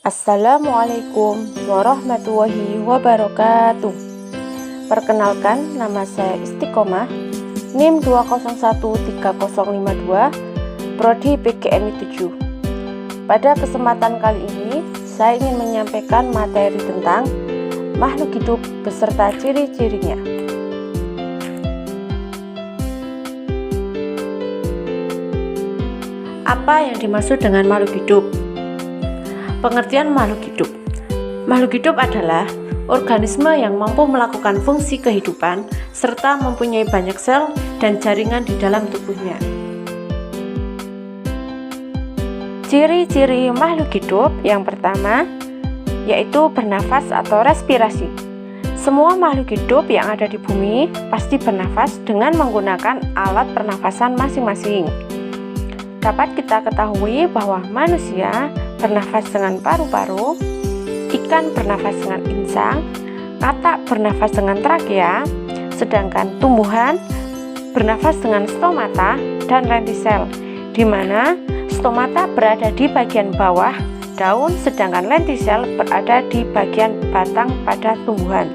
Assalamualaikum warahmatullahi wabarakatuh. Perkenalkan, nama saya Istiqomah, NIM 2013052, Prodi PGMI 7. Pada kesempatan kali ini, saya ingin menyampaikan materi tentang makhluk hidup beserta ciri-cirinya. Apa yang dimaksud dengan makhluk hidup? Pengertian makhluk hidup. Makhluk hidup adalah organisme yang mampu melakukan fungsi kehidupan serta mempunyai banyak sel dan jaringan di dalam tubuhnya. Ciri-ciri makhluk hidup yang pertama yaitu bernafas atau respirasi. Semua makhluk hidup yang ada di bumi pasti bernafas dengan menggunakan alat pernafasan masing-masing. Dapat kita ketahui bahwa manusia bernafas dengan paru-paru, ikan bernafas dengan insang, katak bernafas dengan trakea, sedangkan tumbuhan bernafas dengan stomata dan lentisel, di mana stomata berada di bagian bawah daun, sedangkan lentisel berada di bagian batang pada tumbuhan.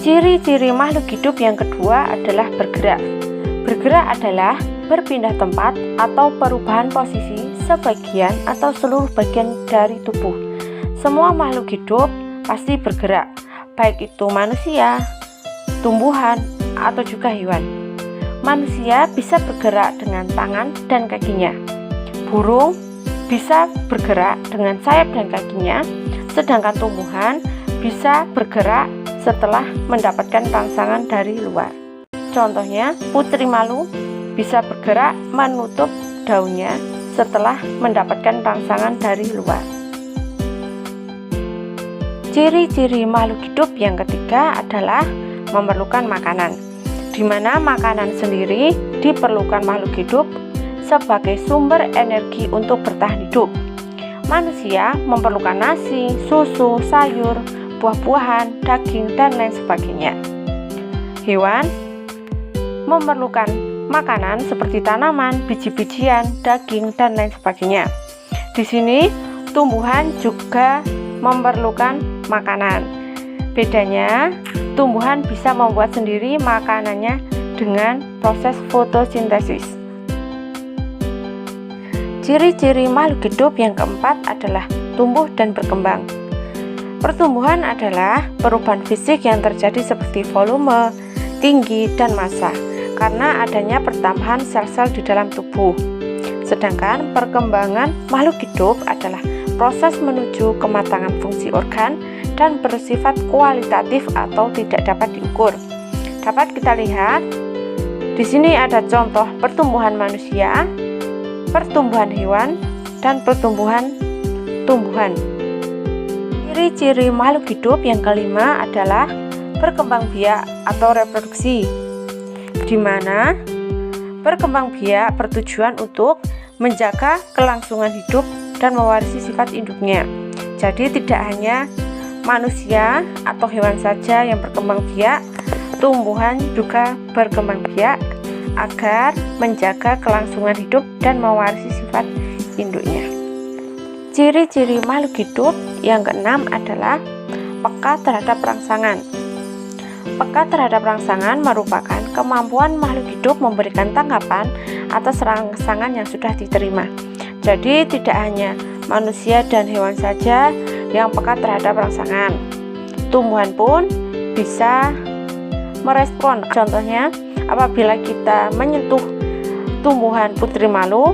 Ciri-ciri makhluk hidup yang kedua adalah bergerak. Bergerak adalah berpindah tempat atau perubahan posisi sebagian atau seluruh bagian dari tubuh. Semua makhluk hidup pasti bergerak, baik itu manusia, tumbuhan, atau juga hewan. Manusia bisa bergerak dengan tangan dan kakinya. Burung bisa bergerak dengan sayap dan kakinya, sedangkan tumbuhan bisa bergerak setelah mendapatkan rangsangan dari luar. Contohnya, putri malu bisa bergerak menutup daunnya setelah mendapatkan rangsangan dari luar. Ciri-ciri makhluk hidup yang ketiga adalah memerlukan makanan, di mana makanan sendiri diperlukan makhluk hidup sebagai sumber energi untuk bertahan hidup. Manusia memerlukan nasi, susu, sayur, buah-buahan, daging, dan lain sebagainya. Hewan memerlukan makanan seperti tanaman, biji-bijian, daging, dan lain sebagainya. Di sini tumbuhan juga memerlukan makanan. Bedanya, tumbuhan bisa membuat sendiri makanannya dengan proses fotosintesis. Ciri-ciri makhluk hidup yang keempat adalah tumbuh dan berkembang. Pertumbuhan adalah perubahan fisik yang terjadi seperti volume, tinggi, dan massa karena adanya pertambahan sel-sel di dalam tubuh. Sedangkan perkembangan makhluk hidup adalah proses menuju kematangan fungsi organ dan bersifat kualitatif atau tidak dapat diukur. Dapat kita lihat di sini ada contoh pertumbuhan manusia, pertumbuhan hewan, dan pertumbuhan tumbuhan. Ciri-ciri makhluk hidup yang kelima adalah berkembang biak atau reproduksi, di mana berkembang biak bertujuan untuk menjaga kelangsungan hidup dan mewarisi sifat induknya. Jadi tidak hanya manusia atau hewan saja yang berkembang biak, tumbuhan juga berkembang biak agar menjaga kelangsungan hidup dan mewarisi sifat induknya. Ciri-ciri makhluk hidup yang keenam adalah peka terhadap rangsangan. Peka terhadap rangsangan merupakan kemampuan makhluk hidup memberikan tanggapan atas rangsangan yang sudah diterima. Jadi tidak hanya manusia dan hewan saja yang peka terhadap rangsangan. Tumbuhan pun bisa merespon. Contohnya, apabila kita menyentuh tumbuhan putri malu,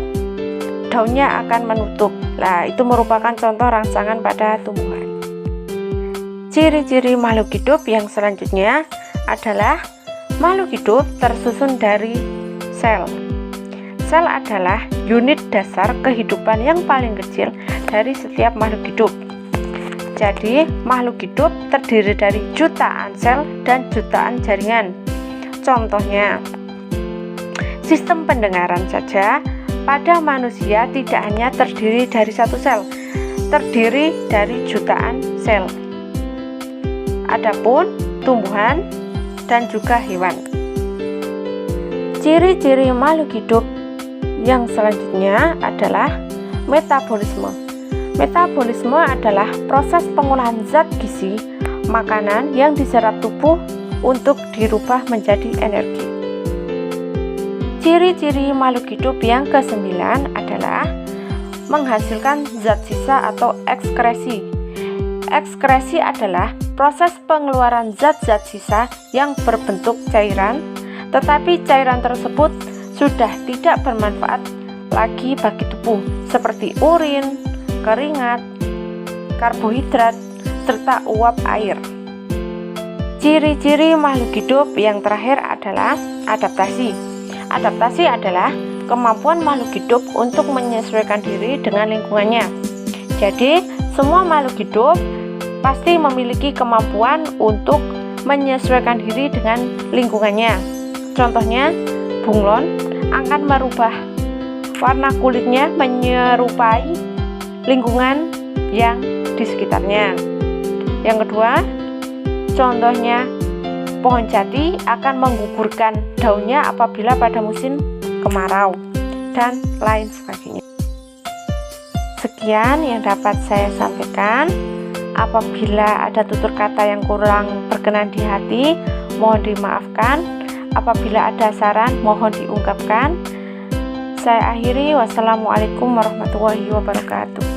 daunnya akan menutup. Nah, itu merupakan contoh rangsangan pada tumbuhan. Ciri-ciri makhluk hidup yang selanjutnya adalah makhluk hidup tersusun dari sel. Sel adalah unit dasar kehidupan yang paling kecil dari setiap makhluk hidup. Jadi, makhluk hidup terdiri dari jutaan sel dan jutaan jaringan. Contohnya, sistem pendengaran saja pada manusia tidak hanya terdiri dari satu sel, terdiri dari jutaan sel. Adapun tumbuhan dan juga hewan. Ciri-ciri makhluk hidup yang selanjutnya adalah metabolisme. Metabolisme adalah proses pengolahan zat gizi makanan yang diserap tubuh untuk dirubah menjadi energi. Ciri-ciri makhluk hidup yang ke-9 adalah menghasilkan zat sisa atau ekskresi. Ekskresi adalah proses pengeluaran zat-zat sisa yang berbentuk cairan, tetapi cairan tersebut sudah tidak bermanfaat lagi bagi tubuh, seperti urin, keringat, karbohidrat, serta uap air. Ciri-ciri makhluk hidup yang terakhir adalah adaptasi. Adaptasi adalah kemampuan makhluk hidup untuk menyesuaikan diri dengan lingkungannya. Jadi, semua makhluk hidup pasti memiliki kemampuan untuk menyesuaikan diri dengan lingkungannya. Contohnya, bunglon akan merubah warna kulitnya menyerupai lingkungan yang di sekitarnya. Yang kedua, contohnya pohon jati akan menggugurkan daunnya apabila pada musim kemarau dan lain sebagainya. Sekian yang dapat saya sampaikan. Apabila ada tutur kata yang kurang berkenan di hati, mohon dimaafkan. Apabila ada saran, mohon diungkapkan. Saya akhiri. Wassalamualaikum warahmatullahi wabarakatuh.